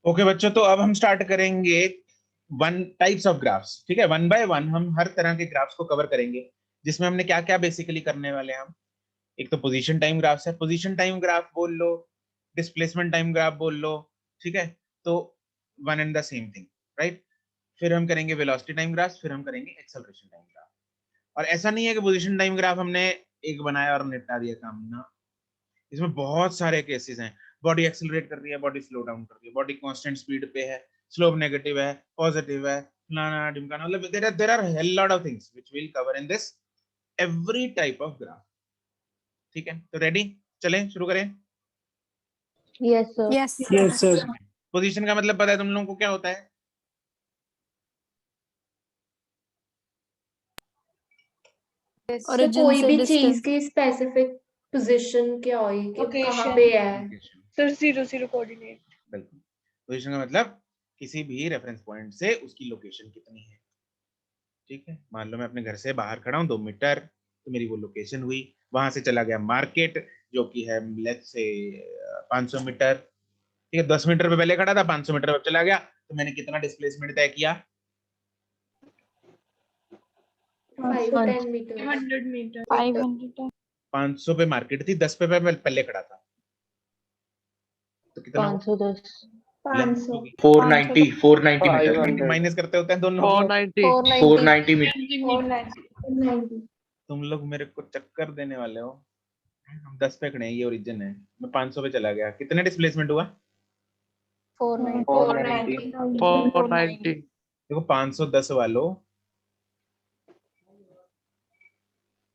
Okay बच्चों, तो अब हम स्टार्ट करेंगे वन टाइप्स ऑफ ग्राफ्स। ठीक है, वन बाय वन हम हर तरह के ग्राफ्स को कवर करेंगे, जिसमें हमने क्या क्या बेसिकली करने वाले हैं हम। एक तो पोजीशन टाइम ग्राफ्स है, पोजीशन टाइम ग्राफ बोल लो, डिस्प्लेसमेंट टाइम ग्राफ बोल लो। ठीक है, तो one and the same thing, right. फिर हम करेंगे वेलोसिटी टाइम ग्राफ, फिर हम करेंगे एक्सेलरेशन टाइम ग्राफ। और ऐसा नहीं है कि पोजीशन टाइम ग्राफ हमने एक बनाया और निपटा दिया काम ना, इसमें बहुत सारे केसेस हैं। बॉडी एक्सेलरेट कर रही है, बॉडी स्लो डाउन कर रही है, बॉडी कांस्टेंट स्पीड पे है, स्लोप नेगेटिव है, पॉजिटिव है, फलाना ढिमकाना, मतलब there are hell lot of things which will cover in this every type of graph. ठीक है, तो रेडी, चलें शुरू करें। Yes sir. Yes yes sir. Position का मतलब पता है तुम लोगों को क्या होता है? तो कोई भी चीज की स्पेसिफिक पोजीशन क्या होगी कि कहाँ पे है। Sir 0 coordinate. बिल्कुल, पोजीशन का मतलब किसी भी रेफरेंस पॉइंट से उसकी लोकेशन कितनी है। ठीक है, मान लो मैं अपने घर से बाहर खड़ा हूँ 2 मीटर, तो मेरी वो लोकेशन हुई। वहां से चला गया मार्केट, जो कि है लेट्स से 500 मीटर। ठीक है, 10 मीटर पे पहले खड़ा था, 500 मीटर पे चला गया, तो मैंने कितना डिस्प्लेसमेंट तय किया? 510 मीटर। 100 मीटर 500 500 पे मार्केट थी, 10 पे मैं पहले खड़ा था, तो कितना हुआ? 510 लेंथ 500 होगी 490 मीटर। 90 माइनस करते होते हैं दोनों को। 490 मीटर। 490। तुम लोग मेरे को चक्कर देने वाले हो। हम 10 पे खड़े हैं, ये ओरिजिन है, मैं 500 पे चला गया, कितने डिस्प्लेसमेंट हुआ? 490। देखो 510 वालों,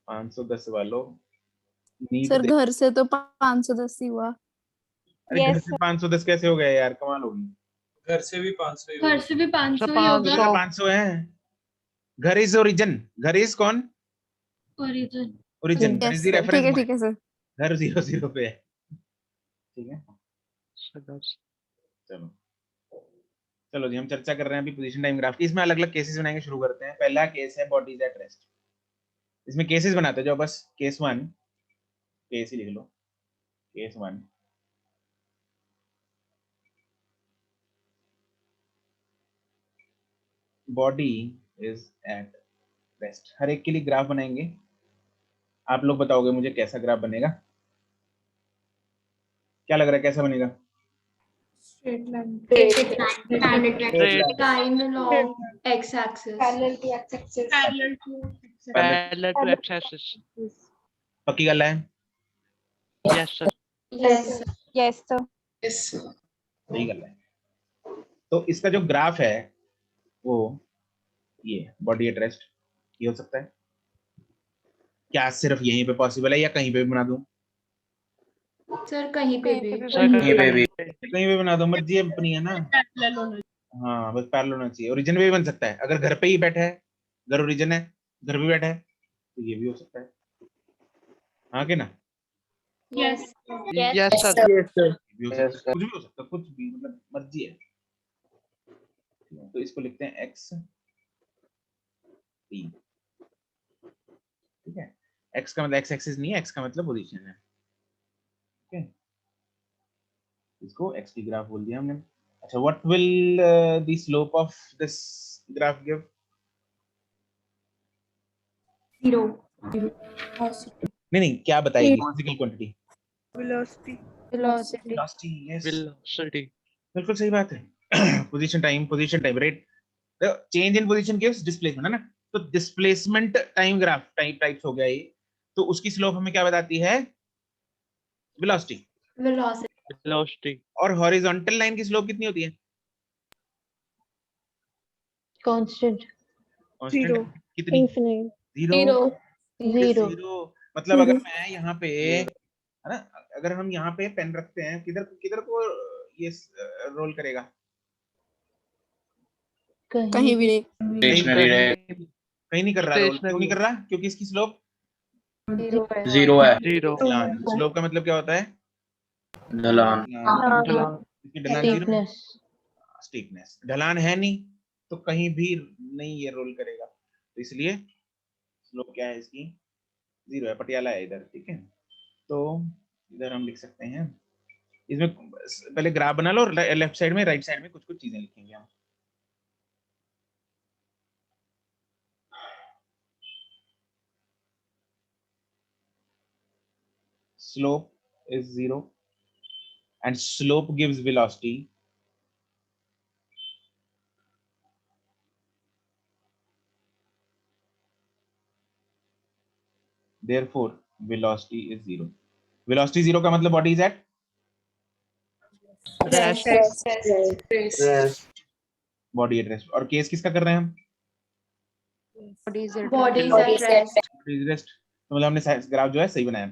510 वालों नीट सर दे। घर से तो 510 ही हुआ। अरे घर से 510 कैसे हो गया यार, कमाल होगी। घर से भी 500 घर से भी 500 ही होगा। 500 है। घर इज ओरिजिन, घर इज कौन? ओरिजिन। ओरिजिन, घर yes is the sir, reference ठीक है पॉइंट। सर। घर 0 0 पे है। ठीक है, चलो चलो जी, हम चर्चा कर रहे हैं अभी पोजीशन टाइम ग्राफ की। इसमें अलग अलग केसेस बनाएंगे, शुरू करते हैं। पहला केस है बॉडी इज एट रेस्ट। इसमें केसेस बनाते हैं जो, बस केस वन, केस ही लिख लो, case one. Body is at rest, हर एक के लिए ग्राफ बनाएंगे। आप लोग बताओगे मुझे कैसा ग्राफ बनेगा, क्या लग रहा है कैसा बनेगा? Straight line. Time along x axis। Parallel to X axis. Parallel to X axis. पक्की गल है? Yes sir. Yes yes sir. सही गल है। तो इसका जो ग्राफ है वो ये बॉडी एट रेस्ट, ये हो सकता है। क्या सिर्फ यहीं पे पॉसिबल है या कहीं पे भी बना दूं? सर कहीं पे भी। कहीं पे बना दो, मर्जी है अपनी है ना। हाँ बस पैरेलल होना चाहिए। ओरिजिन पे भी बन सकता है, अगर घर पे ही बैठा है, घर ओरिजिन है, घर पे बैठा है, तो ये भी हो सकता है। हाँ कि ना? Yes yes sir. भी हो सकता है, कुछ भी हो सकता है, कुछ भी, मतलब मर्जी है। तो इसको लिखते हैं एक्स टी। ठीक है, एक्स का मतलब एक्स एक्सिस नहीं है, एक्स का मतलब पोजीशन है। ठीक है, इसको एक्स टी ग्राफ बोल दिया हमने। अच्छा, what will the slope of this graph give? 0। नहीं नहीं, क्या बताएगी physical quantity? Velocity. Velocity, yes velocity. बिल्कुल सही बात है। Position time rate, change in position gives displacement, है ना। तो डिस्प्लेसमेंट टाइम ग्राफ टाइप्स हो गया ये। तो उसकी स्लोप हमें क्या बताती है? वेलोसिटी। वेलोसिटी। और हॉरिजॉन्टल लाइन की स्लोप कितनी होती है? कांस्टेंट। कांस्टेंट। कितनी? इनफिनिट। जीरो। जीरो। मतलब अगर मैं यहाँ पे, है ना, अगर हम यहाँ पे पेन रखते हैं, किधर किधर को ये रोल करेगा? कहीं भी नहीं। स्टेशनरी रहे। कहीं नहीं कर रहा रोल। क्यों नहीं कर रहा? क्योंकि इसकी स्लोप जीरो है। जीरो। ढलान। स्लोप का मतलब क्या होता है? ढलान। इसकी ढलान जीरो, स्टीपनेस। ढलान है नहीं तो कहीं भी नहीं ये रोल करेगा, तो इसलिए स्लोप क्या है इसकी? जीरो है। पटियाला है इधर, ठीक है। तो इधर हम लिख सकते हैं, इसमें पहले ग्राफ बना लो, लेफ्ट साइड में राइट साइड में कुछ कुछ चीजें लिखेंगे हम। Slope is 0 and slope gives velocity. Therefore velocity is 0. Velocity 0 का मतलब what is that? Rest. Body at rest. और केस किसका कर रहे हैं हम? Body is at Body is rest. at rest. Body is rest. तो मतलब हमने ग्राफ जो है सही बनाया,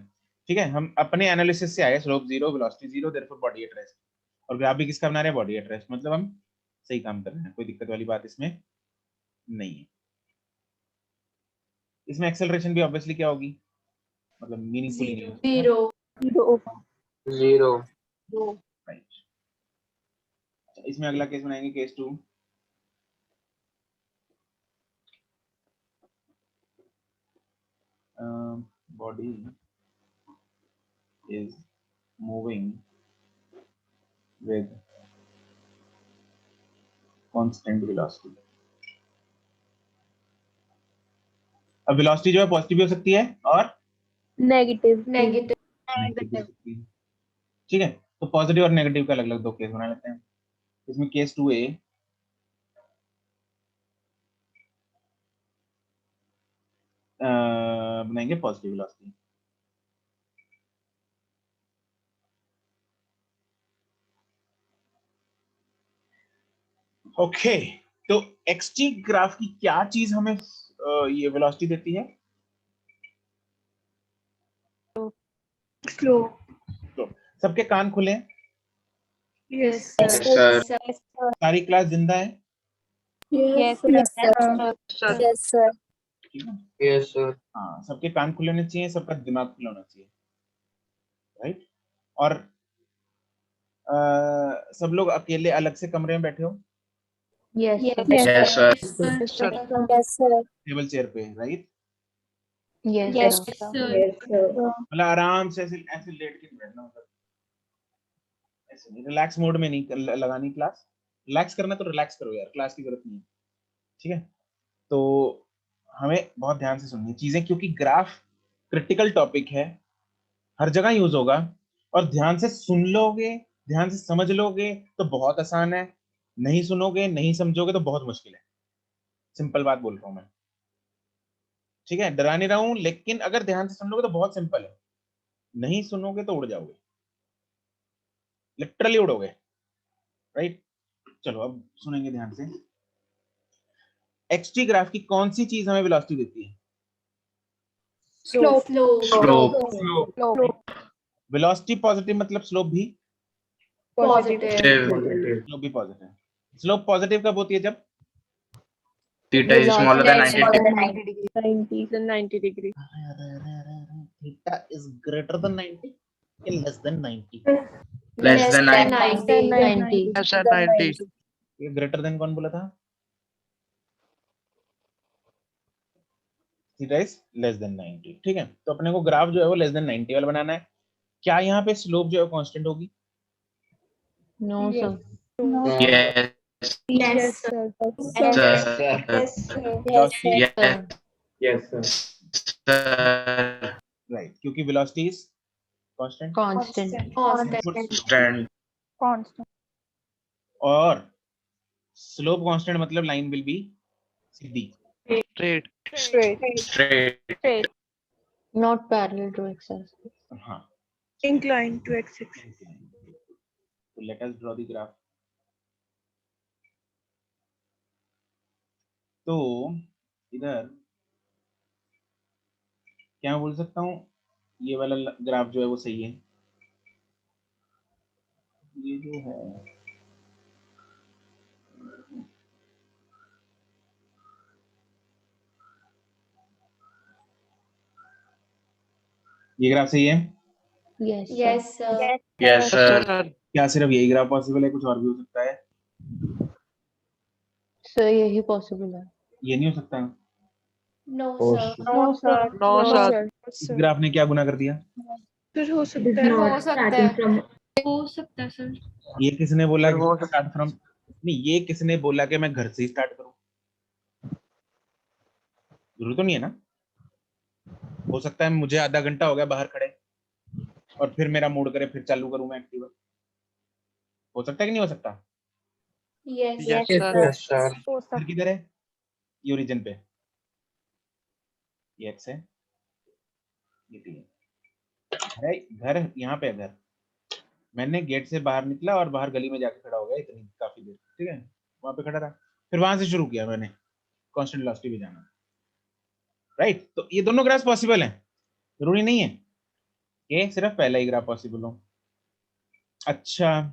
ठीक है। हम अपने एनालिसिस से आए, slope 0 velocity 0 therefore body at rest, और ग्राफ भी किसका बना रहे हैं? Body at rest. मतलब हम सही काम कर रहे हैं, कोई दिक्कत वाली बात इसमें नहीं है। इसमें एक्सेलरेशन भी ऑब्वियसली क्या होगी, मतलब मीनिंगफुली नहीं होगी। 0. राइट। इसमें अगला केस बनाएंगे, case 2। Body is moving with constant velocity। अब वेलोसिटी जो है पॉजिटिव भी हो सकती है और Negative. नेगेटिव हो सकती है, ठीक है। तो पॉजिटिव और नेगेटिव का अलग अलग दो केस बना लेते हैं। इसमें केस 2A, बनाएंगे पॉजिटिव वेलोसिटी। ओके, तो एक्सटी ग्राफ की क्या चीज हमें ये वेलोसिटी देती है? Slope. तो सबके कान खुले हैं, Yes, Yes, sir. सारी क्लास जिंदा है, Yes, sir. Yes, sir. ठीक है। Yes, sir. हाँ, सबके कान खुले होने चाहिए, सबका दिमाग खुला होना चाहिए, राइट। और सब लोग अकेले अलग से कमरे में बैठे हो, Yes. Yes, sir. Yes, sir. Table chair पे, right. Yes. Yes, sir. sir. मतलब आराम से ऐसे ऐसे लेट के बैठना, मतलब ऐसे नहीं, रिलैक्स मोड में नहीं लगानी क्लास। रिलैक्स करना तो रिलैक्स करो यार, क्लास की जरूरत नहीं है, ठीक है। तो हमें बहुत ध्यान से सुननी चीजें, क्योंकि ग्राफ क्रिटिकल टॉपिक है, हर जगह यूज होगा, और ध्यान से सुन लोगे, ध्यान से समझ लोगे तो बहुत आसान है, नहीं सुनोगे नहीं समझोगे तो बहुत मुश्किल है। सिंपल बात बोल रहा हूं मैं, ठीक है। डरा नहीं रहा हूं, लेकिन अगर ध्यान से सुन लोगे तो बहुत सिंपल है, नहीं सुनोगे तो उड़ जाओगे, लिटरली उड़ोगे, राइट। चलो अब सुनेंगे ध्यान से। एक्सटी ग्राफ की कौन सी चीज हमें वेलोसिटी देती है? Slope. Slope. वेलोसिटी पॉजिटिव मतलब स्लोप भी Positive. स्लोप भी पॉजिटिव। स्लोप पॉजिटिव कब होती है? जब Theta is smaller than 90 90. 90 degree. Theta is greater than 90 या less than 90? Less than 90. 90. Less than 90. ये ग्रेटर देन कौन बोला था? थीटा इज लेस देन 90, ठीक है। तो अपने को ग्राफ जो है वो लेस देन 90 वाला बनाना है। क्या यहाँ पे स्लोप जो है कांस्टेंट होगी? No, sir. Yes, Yes, sir. Velocity, yes, sir. Right, क्योंकि velocity is constant, Constant. Stand. Constant. और स्लोप कांस्टेंट मतलब लाइन विल बी सीधी। Straight. Not parallel to x-axis. हाँ, Inclined to x-axis. तो let us draw the graph. तो इधर क्या बोल सकता हूँ, ये वाला ग्राफ जो है वो सही है, ये जो है ये ग्राफ सही है। Yes. Yes, sir. Yes, sir. क्या सिर्फ यही ग्राफ पॉसिबल है? कुछ और भी हो सकता है? Sir, यही possible है। ये नहीं हो सकता। No, sir. No, sir. No, sir. इस ग्राफ ने क्या गुना कर दिया? फिर हो सकता है। हो सकता है सर। ये किसने बोला सर, कि वो स्टार्ट फ्रॉम, नहीं ये किसने बोला कि मैं घर से ही स्टार्ट करूं? जरूरी तो नहीं है ना। हो सकता है मुझे आधा घंटा हो गया बाहर खड़े और फिर मेरा मूड करे फिर चालू करूं मैं एक्टिवा। हो सकता है कि नहीं हो सकता? Yes Yes, Yes, sir. हो फिर सकता किधर है? ये ओरिजिन पे, ये एक्स है, ये टी है। अरे घर यहाँ पे है घर। मैंने गेट से बाहर निकला और बाहर गली में जाके खड़ा हो गया इतनी काफी देर, ठीक है, वहां पे खड़ा रहा, फिर वहां से शुरू किया मैंने कांस्टेंट वेलोसिटी पे जाना। राइट, तो ये दोनों ग्राफ पॉसिबल हैं, जरूरी नहीं है कि सिर्फ पहला ही ग्राफ पॉसिबल हो। अच्छा,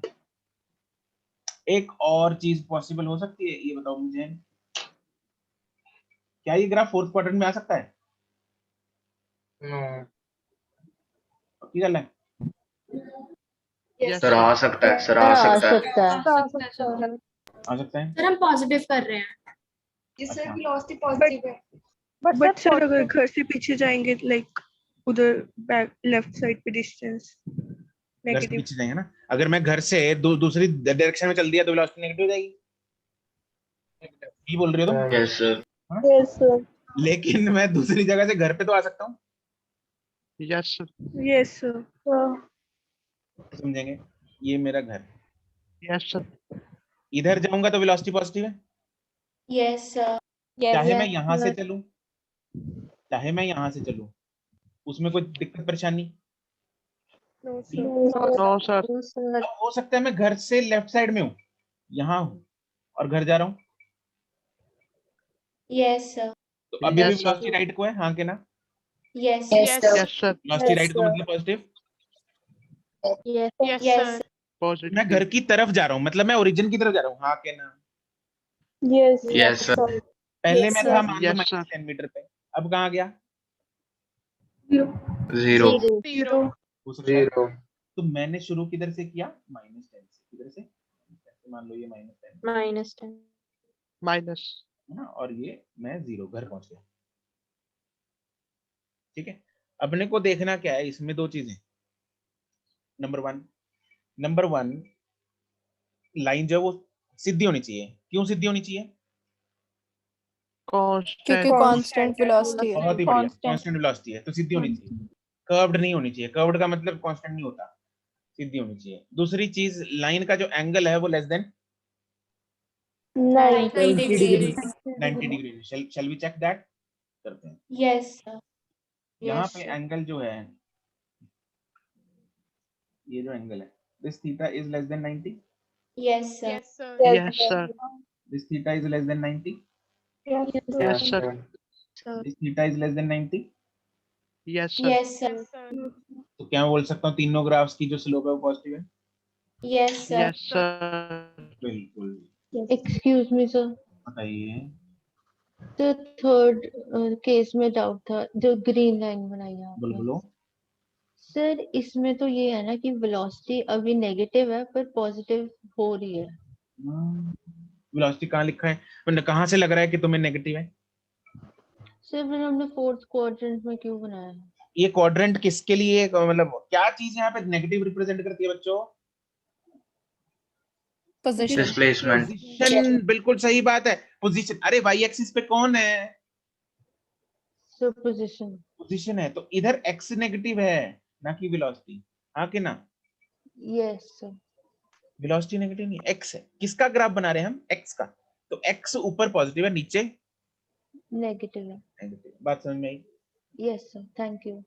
एक और चीज पॉसिबल हो सकती है, ये बताओ मुझे, क्या ये ग्राफ फोर्थ क्वाड्रेंट में आ सकता है? No. पक्की गल है? यस सर, आ सकता है, सर, आ सकता है। आ है। सकता है सर। आ सकता है। सर हम पॉजिटिव कर रहे हैं। अच्छा, वेलोसिटी पॉजिटिव है। बट सर अगर घर से पीछे जाएंगे लाइक उधर बैक लेफ्ट साइड पे डिस्टेंस घर से नेगेटिव। पीछे जाएंगे ना, अगर मैं घर से दूसरी डायरेक्शन में चल दिया तो वेलोसिटी नेगेटिव हो जाएगी। ये बोल रही हो तुम? Yes, sir. हाँ? Yes sir. लेकिन मैं दूसरी जगह से घर पे तो आ सकता हूँ, Yes, sir. Yes sir. समझेंगे? ये मेरा घर, Yes, sir. इधर जाऊंगा तो वेलोसिटी पॉजिटिव है, यस सर। चाहे मैं यहाँ से चलूं चाहे मैं यहाँ से चलूं, उसमें कोई दिक्कत परेशानी? No sir. No, sir. अब हो सकता है मैं घर से लेफ्ट साइड में हूँ, यहाँ हूँ और घर जा रहा हूँ, यस सर। तो अभी भी Yes, sir. वेलोसिटी राइट को है, हाँ के ना? Yes Yes, sir. Velocity right को मतलब पॉजिटिव। Yes Positive. मैं घर की तरफ जा रहा हूँ, मतलब मैं ओरिजिन की तरफ जा रहा हूँ, हाँ के ना? Yes Yes, sir. पहले मैं था मान लो Yes, sir. -10 मीटर पे, अब कहाँ गया? Zero. हो सकता है। Zero. तो मैंने शुरू किधर से किया? -10 से। किधर से? मान लो ये -10 Minus. है ना, और ये मैं 0 घर पहुंच गया, ठीक है। अपने को देखना क्या है इसमें, दो चीजें। नंबर वन, लाइन जो है वो सीधी होनी चाहिए। क्यों सीधी होनी चाहिए? Constant. कांस्टेंट वेलोसिटी है। बहुत ही बढ़िया, कांस्टेंट वेलोसिटी है तो सीधी होनी चाहिए, कर्व्ड नहीं होनी चाहिए। कर्व्ड का मतलब कांस्टेंट नहीं होता, सीधी होनी चाहिए। दूसरी चीज, लाइन का जो एंगल है वो less than 90 degree. 90 degree. Shall we check that? करते हैं। Yes sir. यहाँ पे एंगल जो है, ये जो एंगल है, this theta is less than 90, yes sir. Yes, sir. This theta is less than 90, Yes, sir. This theta is less than 90। Yes, sir. Yes sir. तो क्या मैं बोल सकता हूँ तीनों ग्राफ्स की जो स्लोप है वो पॉजिटिव है? Yes sir. Yes, sir. बिल्कुल। एक्सक्यूज मी सर, बताइए। तो थर्ड केस में डाउट था, जो ग्रीन लाइन बनाई है बोलो आपने बोलो। सर, इसमें तो ये है ना कि वेलोसिटी अभी नेगेटिव है पर पॉजिटिव हो रही है। वेलोसिटी कहाँ लिखा है, मतलब कहाँ से लग रहा है कि तुम्हें नेगेटिव है? सर फिर हमने फोर्थ क्वाड्रेंट में क्यों बनाया है? ये क्वाड्रेंट किसके लिए, मतलब क्या चीज यहाँ पे नेगेटिव रिप्रेजेंट करती है बच्चों? Displacement. पोजीशन, बिल्कुल सही बात है, पोजीशन। अरे वाई एक्सिस पे कौन है? Sir position. पोजीशन है, तो इधर एक्स नेगेटिव है ना कि वेलोसिटी, हाँ कि ना? Yes sir. वेलोसिटी नेगेटिव नहीं, एक्स है। किसका ग्राफ बना रहे हैं हम? एक्स का। तो एक्स ऊपर पॉजिटिव है, नीचे नेगेटिव है। नेगेटिव। बात समझ में आई? Yes sir, thank you.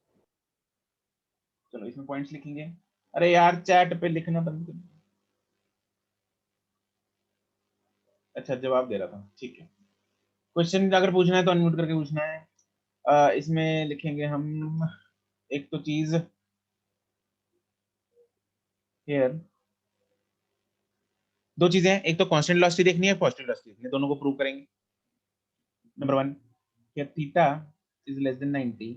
चलो इसमें पॉइंट्स लिखेंगे। अरे यार चैट पे लिखना बंद कर। अच्छा जवाब दे रहा था, ठीक है। क्वेश्चन अगर पूछना है तो अनम्यूट करके पूछना है। इसमें लिखेंगे हम एक तो चीज हियर, दो चीजें हैं, एक तो कांस्टेंट वेलोसिटी देखनी है, पॉजिटिव वेलोसिटी देखनी है, दोनों को प्रूव करेंगे। Number one, here theta is less than 90,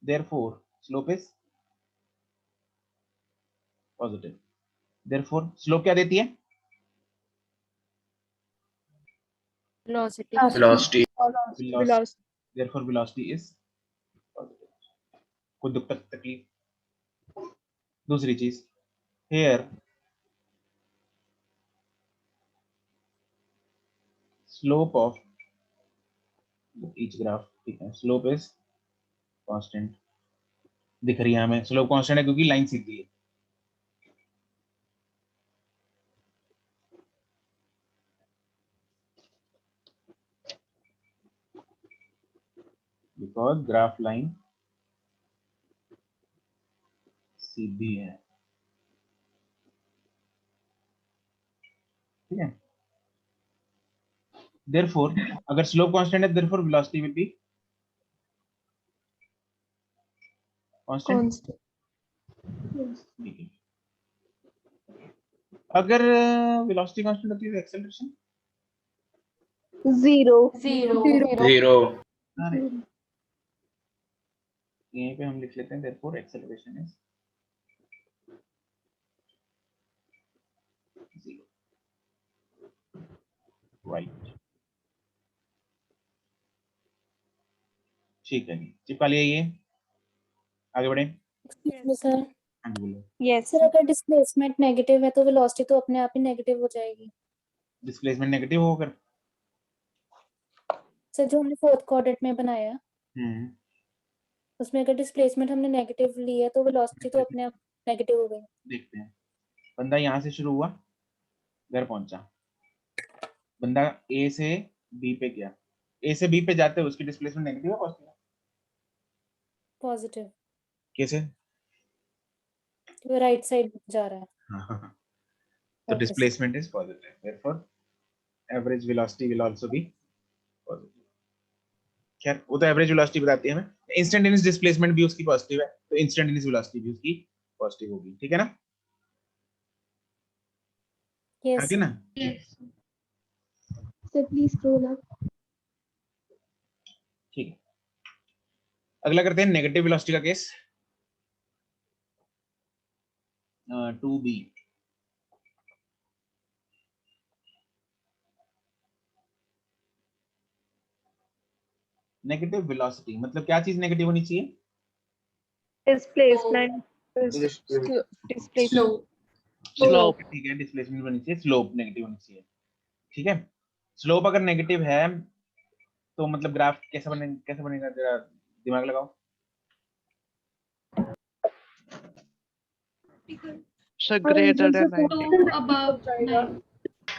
therefore slope is positive, therefore slope क्या देती है? Velocity. Velocity. velocity, therefore velocity is positive। कोई दुख तकलीफ? दूसरी चीज here slope of each graph, ठीक है, slope is constant दिख रही है हमें, स्लोप कांस्टेंट है क्योंकि लाइन सीधी है। बिकॉज ग्राफ लाइन सीधी है, ठीक है। therefore अगर स्लोप कांस्टेंट है therefore velocity will be constant, ठीक है। अगर वेलोसिटी कांस्टेंट होती है तो एक्सेलरेशन जीरो। यहीं पे हम लिख लेते हैं therefore acceleration is 0, right, ठीक है जी, चिपका लिया ये, आगे बढ़े। सर हाँ जी बोलो। यस सर अगर डिस्प्लेसमेंट नेगेटिव है तो वेलोसिटी तो अपने आप ही नेगेटिव हो जाएगी। डिस्प्लेसमेंट नेगेटिव होकर सर जो हमने फोर्थ क्वाड्रेंट में बनाया उसमें अगर डिस्प्लेसमेंट हमने नेगेटिव ली है तो वेलोसिटी तो अपने आप नेगेटिव हो गई। देखते हैं। बंदा यहाँ से शुरू हुआ, घर पहुंचा, बंदा ए से बी पे गया, ए से बी पे जाते हुए उसकी डिस्प्लेसमेंट नेगेटिव है पॉजिटिव है? पॉजिटिव, कैसे? तो राइट साइड जा रहा है। तो displacement is positive, therefore average velocity will also be positive। खैर वो तो एवरेज वेलोसिटी बताती है हमें, इंस्टेंटेनियस डिस्प्लेसमेंट भी उसकी पॉजिटिव है तो इंस्टेंटेनियस वेलोसिटी भी उसकी पॉजिटिव होगी, ठीक है ना? यस आगे ना सर प्लीज स्क्रॉल अप। ठीक है, अगला करते हैं नेगेटिव वेलोसिटी का केस। 2b नेगेटिव वेलोसिटी मतलब क्या चीज नेगेटिव होनी चाहिए? डिस्प्लेसमेंट स्लोप ठीक है, डिस्प्लेसमेंट होनी चाहिए, स्लोप नेगेटिव होनी चाहिए, ठीक है। स्लोप अगर नेगेटिव है तो मतलब ग्राफ कैसे बनेगा जरा दिमाग लगाओ। Sir greater than 90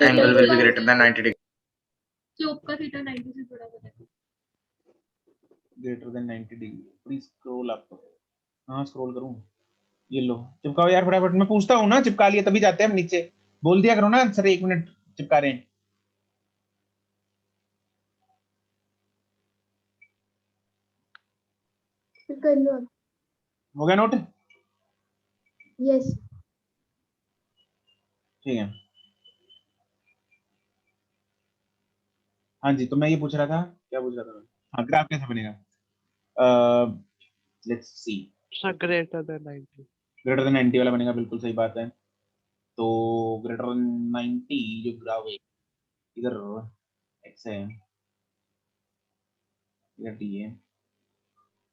Angle will be greater than 90 degree. Slope का थीटा 90 से थोड़ा बड़ा है। Greater than 90 degree, please scroll up. हाँ स्क्रॉल करूं, ये लो चिपकाओ यार फटाफट, मैं पूछता हूँ ना, चिपका लिया तभी जाते हैं हम नीचे, बोल दिया करो ना सर 1 मिनट चिपका रहे हैं। कर लो। हो गया नोट? यस ठीक है, हाँ जी, तो मैं ये पूछ रहा था, क्या पूछ रहा था मैं? हाँ ग्राफ कैसे बनेगा? Let's see, sir greater than 90 greater than 90 वाला बनेगा, बिल्कुल सही बात है। तो ग्रेटर देन 90 जो ग्राफ है इधर एक्स है, इधर डी है,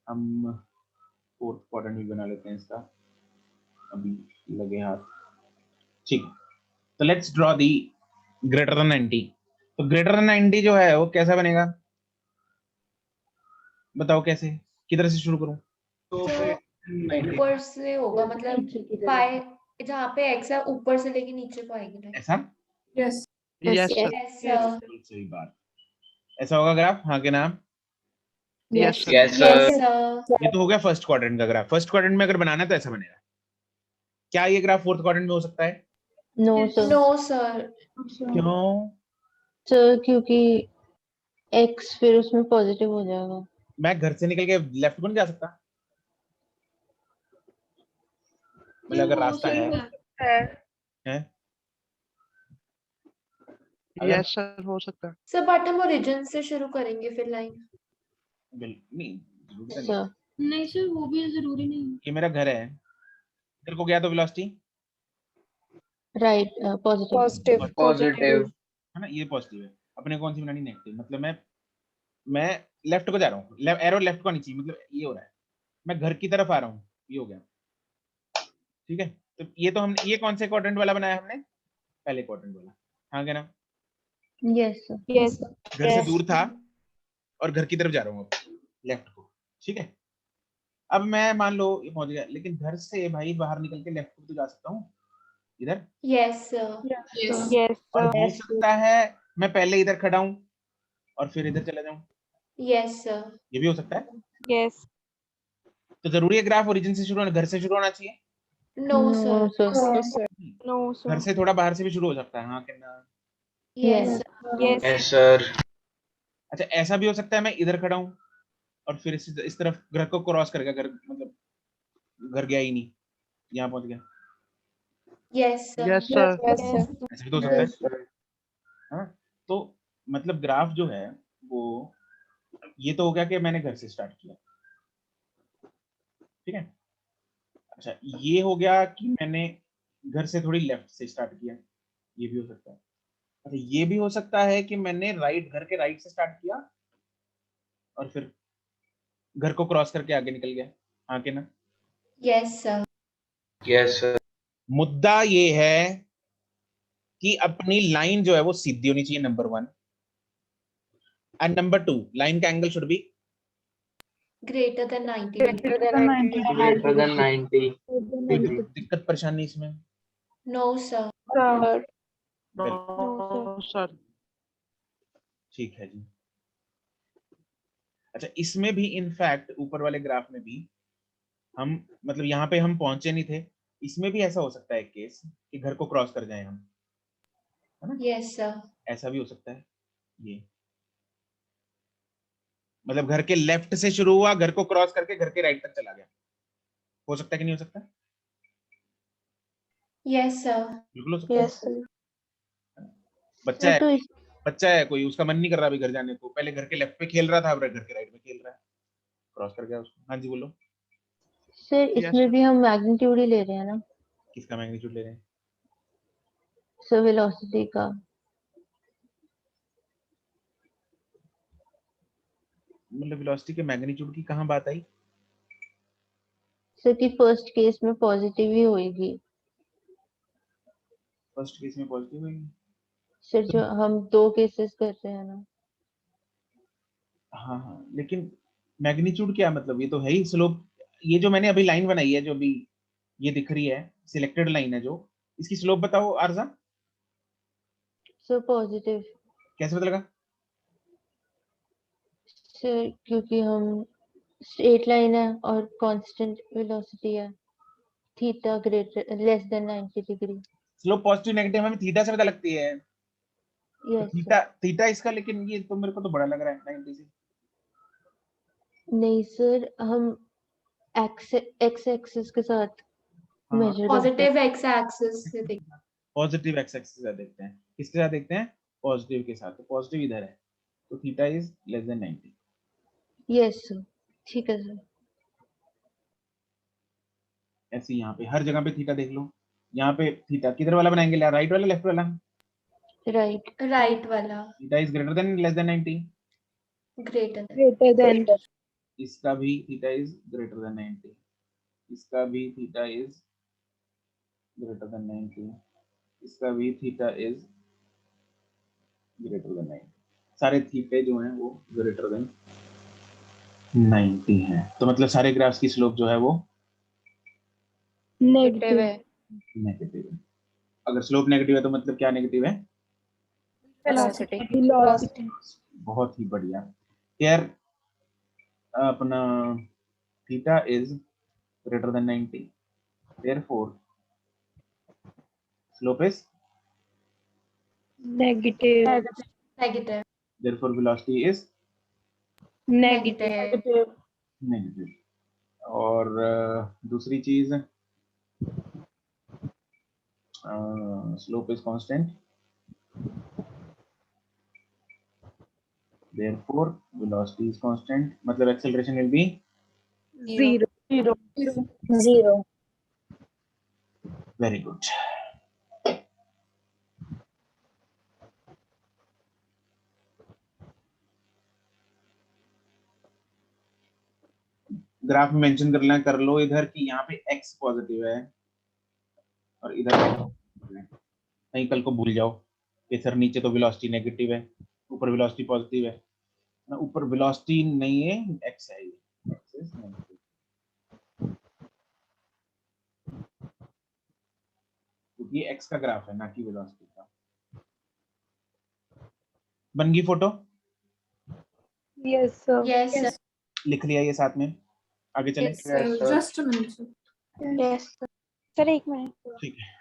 हम फोर्थ क्वाड्रेंट भी बना लेते हैं इसका, अभी लगे हाथ, ठीक। तो let's draw the greater than 90। तो ग्रेटर देन 90 जो है वो कैसा बनेगा, बताओ कैसे, किधर से शुरू करूं? तो ऊपर से होगा, मतलब पाए जहाँ पे एक्स है ऊपर से लेके नीचे को आएगी। ऐसा? यस यस सर बिल्कुल सही बात, ऐसा होगा ग्राफ, हाँ के नाम? Yes sir Yes, sir. ये तो हो गया फर्स्ट क्वाड्रेंट का ग्राफ। फर्स्ट क्वाड्रेंट में अगर बनाना है तो ऐसा बनेगा। क्या ये ग्राफ फोर्थ क्वाड्रेंट में हो सकता है? No sir. No sir. क्यों? सर क्योंकि x फिर उसमें पॉजिटिव हो जाएगा। मैं घर से निकल के लेफ्ट को नहीं जा सकता, मतलब अगर रास्ता है यस सर हो सकता है सर बट हम ओरिजिन से शुरू करेंगे फिर लाइन। नहीं जरूरी तो सर नहीं सर वो भी जरूरी नहीं। ये मेरा घर है, इधर को गया तो वेलोसिटी राइट पॉजिटिव Positive. है ना, ये पॉजिटिव है। अपने कौन सी बनानी, नेगेटिव, मतलब मैं लेफ्ट को जा रहा हूँ, एरो लेफ्ट को आनी चाहिए, मतलब ये हो रहा है, मैं घर की तरफ आ रहा हूँ, ये हो गया, ठीक है, तो ये तो हमने, ये कौन से क्वाड्रेंट वाला बनाया हमने? पहले क्वाड्रेंट वाला, हाँ क्या ना? Yes sir. यस घर से दूर था और घर की तरफ जा रहा हूँ अब, लेफ्ट को, ठीक है। अब मैं मान लो ये पहुंच गया, लेकिन घर से भाई बाहर निकल के लेफ्ट को तो जा सकता हूँ इधर, यस Yes, और sir. हो सकता है मैं पहले इधर खड़ा हूँ और फिर इधर चला जाऊं, यस ये भी हो सकता है। Yes. तो जरूरी है ग्राफ ओरिजिन से शुरू होना, घर से शुरू होना चाहिए? No no sir sir. No, sir. No, घर sir. से थोड़ा बाहर से भी शुरू हो सकता है, हाँ कि ना? Yes Yes. Yes, sir. अच्छा, ऐसा भी हो सकता है मैं इधर खड़ा हूँ और फिर इस तरफ घर को क्रॉस करके, घर मतलब घर गया ही नहीं, यहाँ पहुंच गया, yes Yes, sir. Yes, sir. ऐसा भी तो हो सकता है। Yes, sir. हाँ, तो मतलब ग्राफ जो है वो, ये तो हो गया कि मैंने घर से स्टार्ट किया, ठीक है। अच्छा, ये हो गया कि मैंने घर से थोड़ी लेफ्ट से स्टार्ट किया, ये भी हो सकता है। अच्छा, ये भी हो सकता है कि मैंने घर के राइट से स्टार्ट किया और फिर घर को क्रॉस करके आगे निकल गया, हाँ कि ना? Yes sir Yes, sir. मुद्दा ये है कि अपनी लाइन जो है वो सीधी होनी चाहिए, नंबर 1, एंड नंबर 2, लाइन का angle should be greater than 90 Greater degree than 90 Greater than 90. कोई दिक्कत परेशानी इसमें? No sir Sir. No, sir. ठीक है जी। अच्छा, इसमें भी इनफैक्ट ऊपर वाले ग्राफ में भी हम, मतलब यहाँ पे हम पहुंचे नहीं थे, इसमें भी ऐसा हो सकता है केस कि घर को क्रॉस कर जाए हम, है ना? यस सर ऐसा भी हो सकता है, ये मतलब घर के लेफ्ट से शुरू हुआ, घर को क्रॉस करके घर के राइट तक चला गया, हो सकता है कि नहीं हो सकता? यस सर बिल्कुल हो सकता है। Yes, sir. बच्चा है, तो बच्चा है कोई, उसका मन नहीं कर रहा अभी घर जाने को, पहले घर के लेफ्ट पे खेल रहा था, अब घर के राइट में खेल रहा है, क्रॉस कर गया उसको। हाँ जी बोलो। सर Yes, इसमें sir. भी हम मैग्नीट्यूड ही ले रहे हैं ना किसका मैग्नीट्यूड ले रहे हैं? सर, वेलोसिटी का। मतलब वेलोसिटी के मैग्नीट्यूड की कहाँ बात आई? सर की फर्स्ट केस में पॉजिटिव ही होगी। फर्स्ट केस में पॉजिटिव है। सर जो हम 2 केसेस कर रहे हैं ना। हाँ हाँ, लेकिन मैग्नीट्यूड क्या मतलब, ये तो है ही स्लोप। ये जो मैंने अभी लाइन बनाई है, जो अभी ये दिख रही है, सिलेक्टेड लाइन है जो, इसकी स्लोप बताओ आरजा, सर पॉजिटिव। कैसे पता लगा? सर क्योंकि हम स्ट्रेट लाइन है और कांस्टेंट वेलोसिटी है, theta greater less than 90 degree. Slope positive negative हमें थीटा से पता लगती है, तो यस थीटा सर। थीटा इसका, लेकिन ये तो मेरे को तो बड़ा लग रहा है 90 से। नहीं सर, हम एक्स एक्सिस के साथ हाँ मेजर करते हैं। पॉजिटिव एक्स एक्सिस से देख पॉजिटिव एक्स एक्सिस के साथ देखते हैं, किसके साथ देखते हैं? पॉजिटिव के साथ, तो पॉजिटिव इधर है, तो theta is less than 90। Yes sir, ठीक है सर। ऐसे यहाँ पे हर जगह पे थीटा देख लो, यहाँ पे थीटा किधर वाला बनाएंगे, राइट वाला लेफ्ट वाला? राइट वाला theta is greater than less than 90, greater than Greater than. इसका भी थीटा इज ग्रेटर देन 90, इसका भी थीटा इज ग्रेटर देन 90, इसका भी थीटा इज ग्रेटर देन 90, सारे थीटे जो हैं वो ग्रेटर देन 90 हैं, तो मतलब सारे ग्राफ्स की स्लोप जो है वो Negative. नेगेटिव है। अगर स्लोप नेगेटिव है तो मतलब क्या नेगेटिव है? Velocity. Velocity. बहुत ही बढ़िया यार। अपना theta is greater than 90, therefore slope is Negative. Negative therefore velocity is negative negative। और दूसरी चीज, slope is constant, therefore velocity is constant, मतलब acceleration will be Zero. Zero very good। Graph में mention कर लो इधर कि यहाँ पे x पॉजिटिव है और इधर नहीं, कल को भूल जाओ कि सर नीचे तो वेलोसिटी नेगेटिव है, ऊपर वेलोसिटी पॉजिटिव है ना, ऊपर वेलोसिटी नहीं है, एक्स है, ये एक्सिस नेगेटिव, क्योंकि ये एक्स का ग्राफ है ना कि वेलोसिटी का। बन गई photo? Yes, sir. Yes, sir. लिख लिया ये साथ में, आगे चलें? Yes, sir. Yes, sir. Just a minute, sir. Yes, sir. Sir, एक मिनट. ठीक है।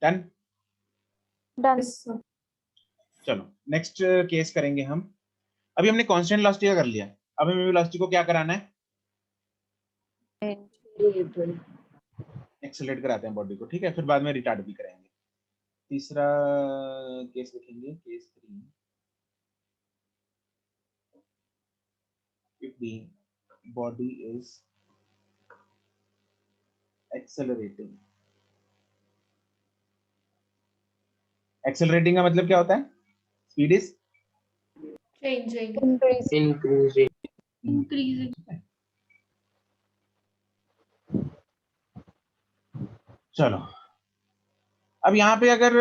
डन? Done. Yes, sir. चलो नेक्स्ट केस करेंगे हम। अभी हमने कांस्टेंट वेलोसिटी का कर लिया, अब हमें वेलोसिटी को क्या कराना है? एक्सेलरेट कराते हैं बॉडी को, ठीक है, फिर बाद में रिटार्ड भी कराएंगे। तीसरा केस लिखेंगे, case 3, if the body is accelerating, accelerating का मतलब क्या होता है? Speed is Changing. Increasing. Increasing. चलो अब यहाँ पे अगर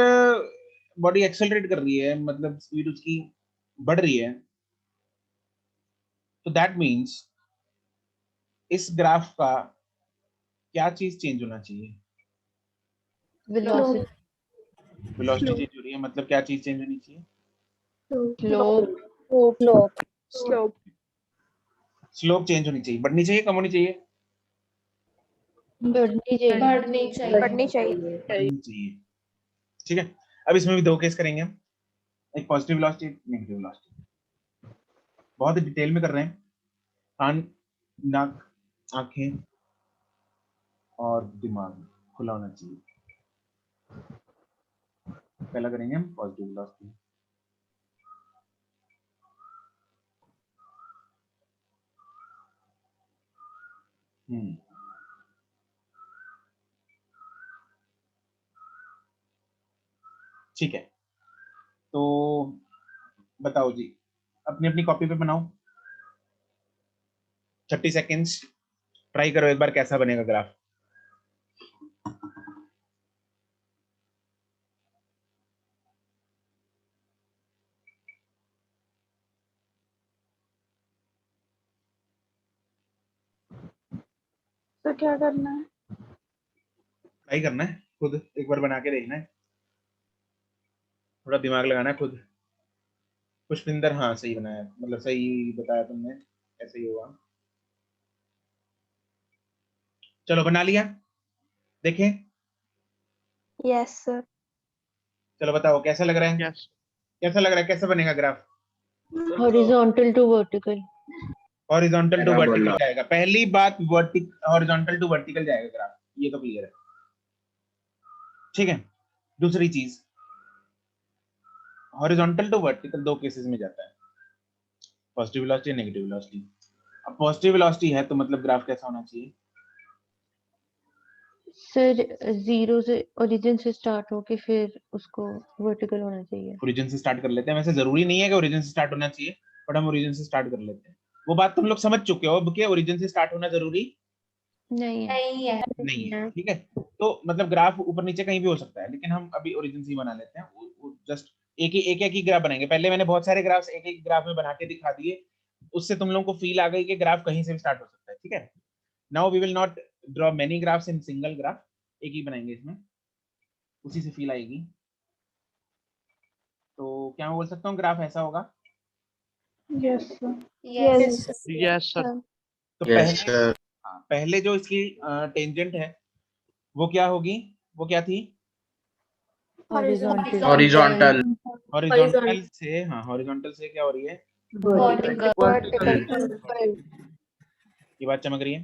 बॉडी एक्सेलरेट कर रही है, मतलब स्पीड उसकी बढ़ रही है, तो दैट मींस इस ग्राफ का क्या चीज चेंज होना चाहिए? वेलोसिटी, वेलोसिटी चेंज हो रही है, मतलब क्या चीज चेंज होनी चाहिए? Slope. स्लोप चेंज होनी चाहिए, बढ़नी चाहिए, कम होनी चाहिए? बढ़नी चाहिए। बढ़नी चाहिए. बढ़नी चाहिए. बढ़नी चाहिए, ठीक है। अब इसमें भी दो केस करेंगे हम, एक पॉजिटिव वेलोसिटी, एक नेगेटिव वेलोसिटी। बहुत डिटेल में कर रहे हैं, कान, नाक, आंखें और दिमाग खुला होना चाहिए। पहला करेंगे हम पॉजिटिव वेलोसिटी। ठीक है, तो बताओ जी, अपनी अपनी कॉपी पे बनाओ, 30 सेकेंड्स, ट्राई करो एक बार कैसा बनेगा ग्राफ। तो क्या करना है? ट्राई करना है, खुद एक बार बना के देखना है, थोड़ा दिमाग लगाना है खुद। पुष्पिंदर, हाँ सही बनाया, मतलब सही बताया तुमने, ऐसे ही होगा। चलो बना लिया, देखें। Yes, sir. चलो बताओ कैसा लग रहा है? Yes. कैसा लग रहा है, कैसा बनेगा graph? Horizontal to vertical. Horizontal to बराबर वर्टिकल ला। जाएगा, पहली बात हॉरिजॉन्टल टू वर्टिकल जाएगा ग्राफ, ये तो क्लियर है, ठीक है। दूसरी चीज, हॉरिजॉन्टल टू वर्टिकल दो केसेस में जाता है, पॉजिटिव वेलोसिटी, नेगेटिव वेलोसिटी। अब पॉजिटिव वेलोसिटी है तो मतलब ग्राफ कैसा होना चाहिए? सर जीरो से, ओरिजिन से स्टार्ट होके फिर उसको वर्टिकल होना चाहिए। ओरिजिन से स्टार्ट कर लेते हैं, वैसे जरूरी नहीं है कि ओरिजिन से स्टार्ट होना चाहिए, बट हम ओरिजिन से स्टार्ट कर लेते हैं। वो बात तुम लोग समझ चुके हो अब कि ओरिजिन से स्टार्ट होना जरूरी नहीं है। नहीं है. नहीं है, ठीक है। तो मतलब ग्राफ ऊपर नीचे कहीं भी हो सकता है, लेकिन हम अभी ओरिजिन से ही बना लेते हैं, वो जस्ट एक ही ग्राफ बनाएंगे। पहले मैंने बहुत सारे ग्राफ्स एक एक ग्राफ में बना के दिखा दिए, उससे तुम लोगों को फील आ गई कि ग्राफ कहीं से भी स्टार्ट हो सकता है, ठीक है। Now we will not draw many graphs in single graph, एक ही बनाएंगे इसमें, उसी से फील आएगी। तो क्या मैं बोल सकता हूँ ग्राफ ऐसा होगा? Yes, sir. Yes. Yes, sir. तो Yes, पहले sir. पहले जो इसकी टेंजेंट है वो क्या होगी, वो क्या थी? हॉरिजॉन्टल। Horizontal. हॉरिजॉन्टल से, हाँ हॉरिजॉन्टल से क्या हो रही है? Vertical. ये बात चमक रही है?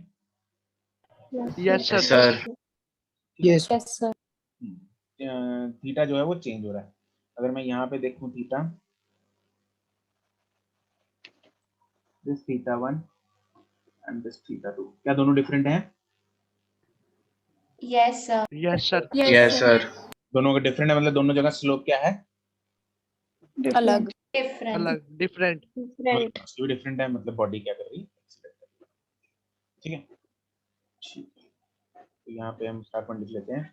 Yes, Yes, sir. sir. Yes. Theta जो है वो चेंज हो रहा है। अगर मैं यहाँ पे देखूं theta, this theta 1 and this theta 2. क्या दोनों डिफरेंट हैं? Yes, sir. Yes, sir. Yes, sir. दोनों का डिफरेंट है मतलब दोनों जगह स्लोप क्या है? अलग Different. अलग, different. डिफरेंट स्लोप डिफरेंट है मतलब बॉडी क्या कर रही है? Accelerate कर रही है। ठीक है, ठीक है। तो यहाँ पे हम स्टार पॉइंट लिख लेते हैं।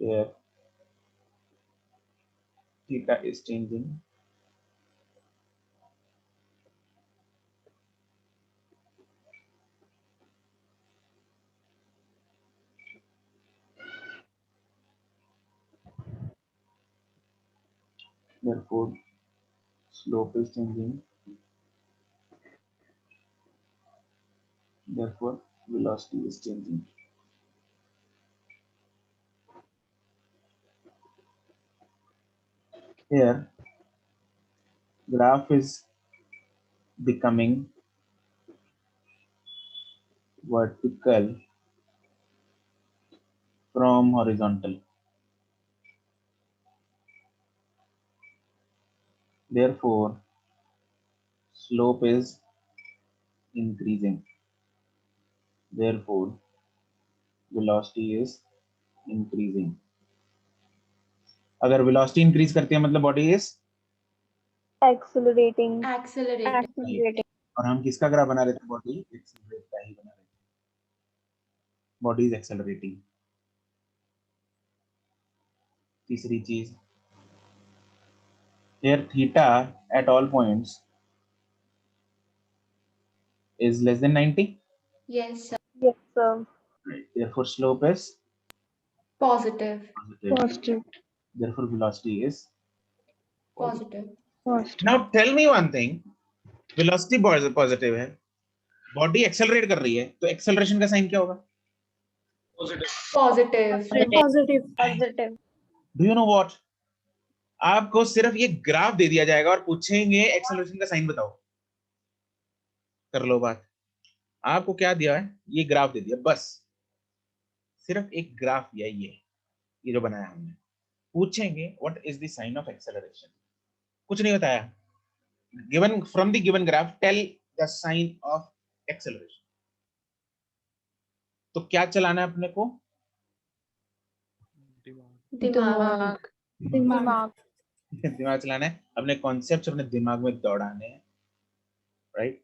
Here theta is changing. Therefore, slope is changing. Therefore, velocity is changing. Here, graph is becoming vertical from horizontal. Therefore, slope is increasing. Therefore, velocity is increasing. अगर velocity increase करती है मतलब body is accelerating Accelerating. और हम किसका graph बना रहे थे? बॉडी एक्सेलरेट का ही बना रहे थे। Body is accelerating. तीसरी चीज, here theta at all points is less than 90. Yes, sir. Yes sir Right. Therefore, slope is Positive. positive. Positive Therefore, velocity is Positive. Positive Now tell me one thing. Velocity positive है, body accelerate कर रही है, तो acceleration का sign क्या होगा? Positive. Positive Do you know what? आपको सिर्फ ये ग्राफ दे दिया जाएगा और पूछेंगे एक्सेलरेशन का साइन बताओ। कर लो बात। आपको क्या दिया है? ये ग्राफ दे दिया, बस सिर्फ एक ग्राफ दिया, ये जो बनाया हमने। पूछेंगे what is the sign of acceleration, कुछ नहीं बताया। Given from the given graph tell the sign of acceleration. तो क्या चलाना है अपने को? दिमाग. दिमाग दिमाग चलाना है, अपने कॉन्सेप्ट अपने दिमाग में दौड़ाने हैं, राइट?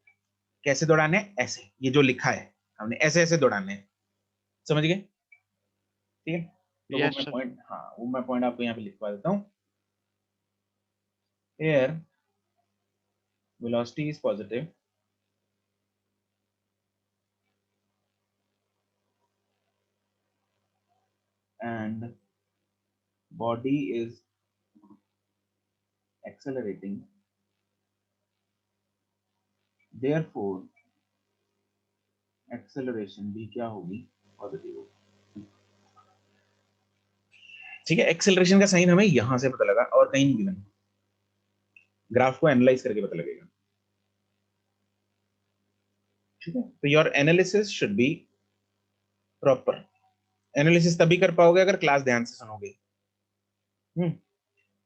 कैसे दौड़ाने हैं? ऐसे, ये जो लिखा है हमने ऐसे ऐसे दौड़ाने हैं, समझ गए? ठीक है, तो Yes, वो मैं sir. पॉइंट, हाँ वो मैं पॉइंट आपको यहाँ पे लिखवा देता हूँ। Here velocity is positive and body is accelerating, therefore acceleration भी क्या होगी? पॉजिटिव होगी। ठीक है, एक्सेलरेशन का साइन हमें यहां से पता लगा और कहीं नहीं गिवन, ग्राफ को एनालाइज करके पता लगेगा। ठीक है, तो your analysis should be proper. Analysis तभी कर पाओगे अगर क्लास ध्यान से सुनोगे।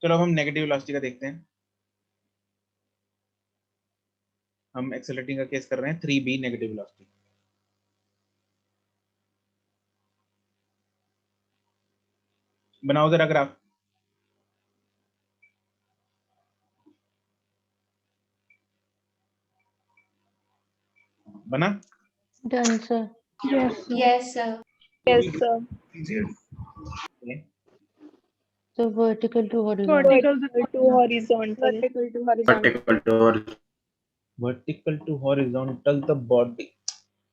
चलो अब हम नेगेटिव वेलोसिटी का देखते हैं। हम एक्सेलरेटिंग का केस कर रहे हैं 3b नेगेटिव वेलोसिटी। बनाओ जरा ग्राफ। बना? Done, sir. Yes, sir. Yes sir Okay. So vertical to horizontal. Vertical to horizontal Vertical to horizontal. Vertical to horizontal, the body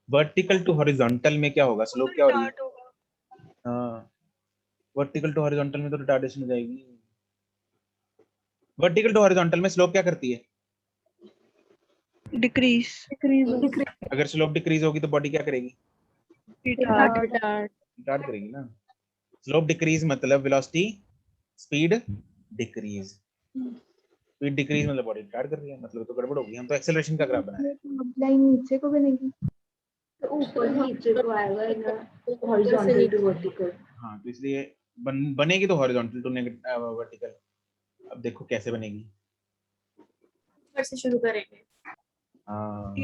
vertical to horizontal में क्या होगा? स्लोप क्या हो रही है? हाँ, वर्टिकल टू हॉरिजॉन्टल में तो रिटार्डेशन हो जाएगी। वर्टिकल टू हॉरिजॉन्टल में स्लोप क्या करती है? डिक्रीज अगर स्लोप डिक्रीज होगी तो बॉडी क्या करेगी? रिटार्ड करेगी ना। स्लोप डिक्रीज मतलब velocity speed decrease, speed decrease मतलब बॉडी रिटार्ड कर रही है, मतलब तो गड़बड़ होगी। हम तो एक्सेलरेशन का ग्राफ बना रहे हैं। लाइन नीचे को बनेगी, तो ऊपर नीचे को आएगा ना, हॉरिजॉन्टल टू वर्टिकल। हाँ, तो इसलिए बनेगी तो हॉरिजॉन्टल टू वर्टिकल। अब देखो कैसे बनेगी। फिर से शुरू करेंगे। हाँ,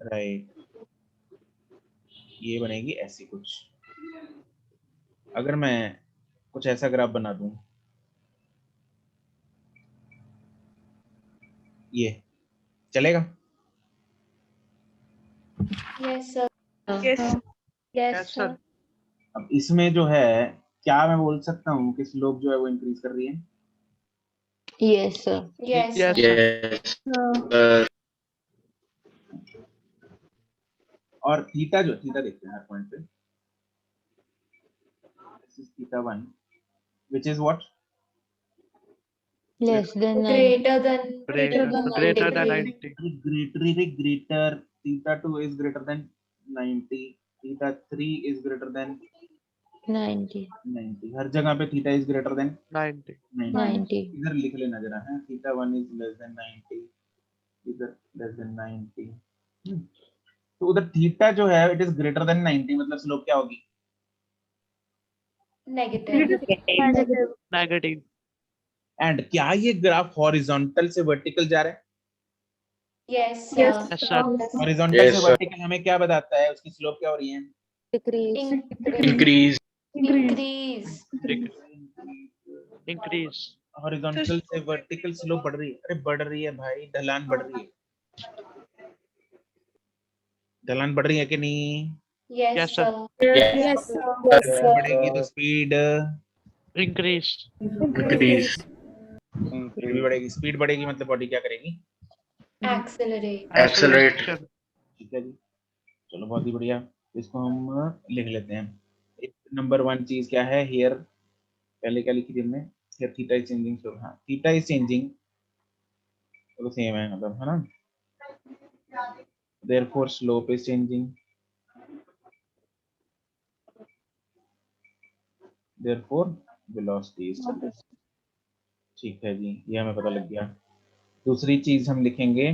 राइट, ये बनेगी ऐसी कुछ। अगर मैं कुछ ऐसा ग्राफ बना दूं, ये चलेगा? Yes sir. Yes yes sir. अब इसमें जो है, क्या मैं बोल सकता हूँ कि स्लोप जो है वो इंक्रीज कर रही है? Yes, sir. Yes Yes, sir. Yes. और थीटा जो, थीटा देखते हैं हर पॉइंट पे, this is theta 1 which is what? Less than 9. Greater than greater than 90. greater, theta 2 is greater than 90, theta 3 is greater than 90. 90, हर जगह पे थीटा इज ग्रेटर देन 90. 90. इधर लिख लेना जरा है, थीटा 1 इज लेस देन 90, इधर लेस देन 90। तो उधर थीटा जो है इट इज ग्रेटर देन 90, मतलब स्लोप क्या होगी? नेगेटिव। Negative. एंड क्या ये ग्राफ हॉरिजॉन्टल से वर्टिकल जा रहा है? Yes Yes, sir. sir. Horizontal Yes, से sir. वर्टिकल हमें क्या बताता है, उसकी स्लोप क्या हो रही है? Decrease. Increase. Increase. Increase. Horizontal से वर्टिकल स्लोप बढ़ रही है। अरे बढ़ रही है भाई, ढलान बढ़ रही है। ढलान बढ़ रही है कि नहीं? Yes Yes, sir. Sir. Yes, sir. बढ़ेगी तो स्पीड Increase. Increase. भी बढ़ेगी। स्पीड बढ़ेगी मतलब बॉडी क्या करेगी? एक्सेलरेट। Accelerate. Acceleration. ठीक है जी, चलो बहुत ही बढ़िया। इसको हम लिख लेते हैं। नंबर 1 चीज क्या है हियर, पहले क्या लिखी थी हमने? हियर थीटा इज चेंजिंग, तो हाँ थीटा इज चेंजिंग, तो सेम है मतलब, है ना? Therefore slope is changing, therefore velocity is changing. ठीक है जी, ये हमें पता लग गया। दूसरी चीज हम लिखेंगे,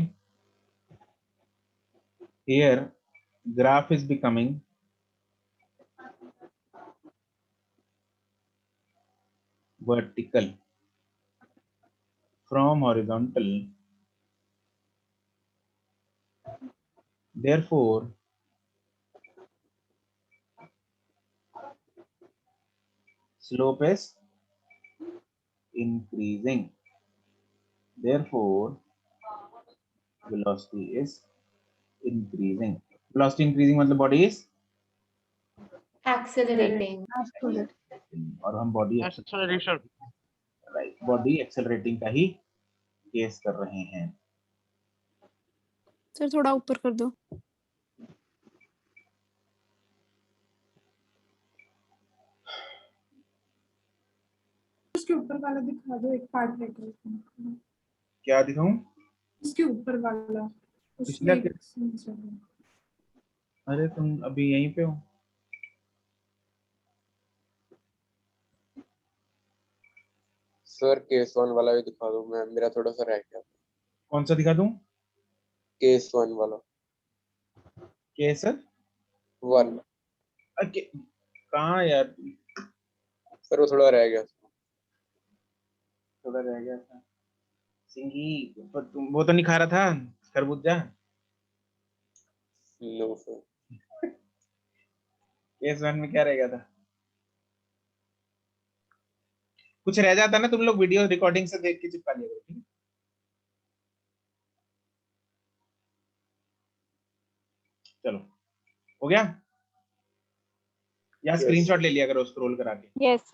here graph is becoming vertical from horizontal, therefore slope is increasing, therefore velocity is increasing। velocity increasing मतलब body is एक्सेलरेटिंग। और हम body Acceleration. Right, body accelerating का ही केस कर रहे हैं। सर थोड़ा ऊपर कर दो। उसके ऊपर वाला दिखा दो, एक पार्ट लेकर। क्या दिखाऊं? इसके ऊपर वाला पिछला उसमें के- अरे तुम अभी यहीं पे हो? सर केस 1 वाला भी दिखा दो, मैं मेरा थोड़ा सा रह गया। कौन सा दिखा दूं? केस 1 वाला। केस 1 कहाँ यार? सर वो थोड़ा रह गया। थोड़ा रह गया था। सिंगी, पर तुम वो तो नहीं खा रहा था खरबूजा? No sir. केस 1 में क्या रह गया था? कुछ रह जाता ना, तुम लोग वीडियो रिकॉर्डिंग से देख के चिपका लिया करो, ठीक है? चलो हो गया, या स्क्रीनशॉट ले लिया करो स्क्रॉल करा के। यस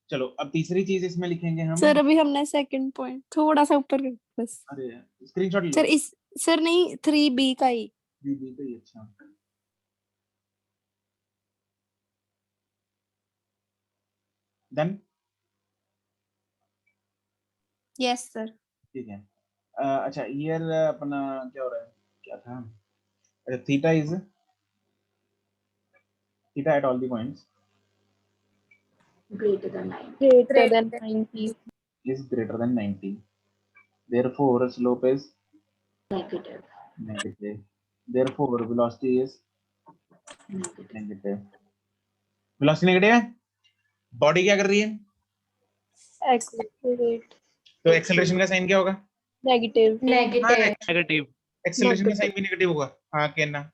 चलो अब तीसरी चीज इसमें लिखेंगे हम। सर, अभी हमने सेकंड पॉइंट थोड़ा सा ऊपर कर बस। अरे स्क्रीनशॉट ले सर इस सर नहीं 3B का ही। जी तो ये अच्छा। Done, yes sir. ठीक है। अच्छा ईयर अपना क्या हो रहा है, क्या था? अच्छा theta is, theta at all the points Greater than 9. Greater than 90. is greater than 90, therefore slope is Negative. negative, therefore velocity is Negative. negative। velocity negative है, बॉडी क्या कर रही है? Accelerate. तो एक्सेलरेशन का साइन क्या होगा? Negative. नेगेटिव। Negative. एक्सेलरेशन का साइन भी नेगेटिव होगा, हाँ के ना?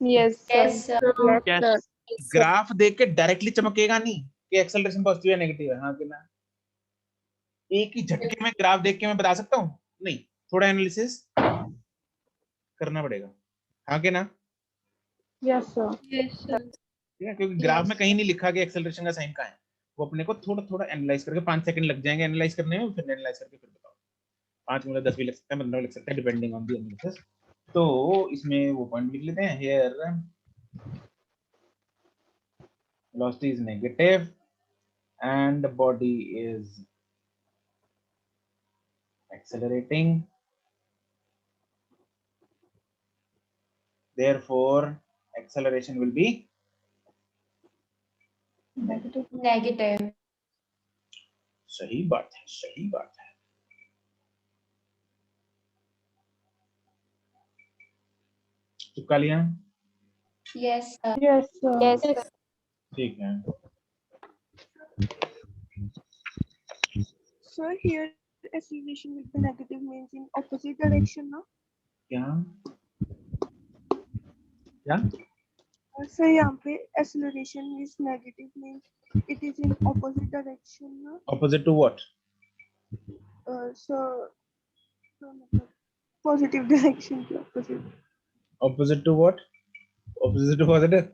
Yes, sir. Yes. ग्राफ देख के डायरेक्टली चमकेगा नहीं कि एक्सेलरेशन पॉजिटिव या नेगेटिव है, हाँ कि ना? एक ही झटके में ग्राफ देख के मैं बता सकता हूँ? नहीं, थोड़ा एनालिसिस करना पड़ेगा, हाँ कि ना? Yes, sir. ठीक है, क्योंकि ग्राफ में कहीं नहीं लिखा कि एक्सेलरेशन का साइन कहाँ है, वो अपने को थोड़ा थोड़ा एनालाइज करके 5 सेकंड लग जाएंगे एनालाइज करने में, फिर एनालाइज करके फिर बताओ। 5 मिनट 10 भी लग सकता है, 15 भी लग सकता है, डिपेंडिंग ऑन द एनालिसिस। तो इसमें वो पॉइंट लिख लेते हैं, here velocity is negative and the body is accelerating, therefore acceleration will be Negative. सही बात है, सही बात है। चुका लिया? Yes, sir. Yes, sir. Yes, sir. ठीक है। Sir, here acceleration will be negative means in opposite direction, no? क्या क्या? Sir, यहाँ पे acceleration is negative means it is in opposite direction, no? Opposite to what? So मतलब positive direction के opposite. Opposite to what? Opposite to positive?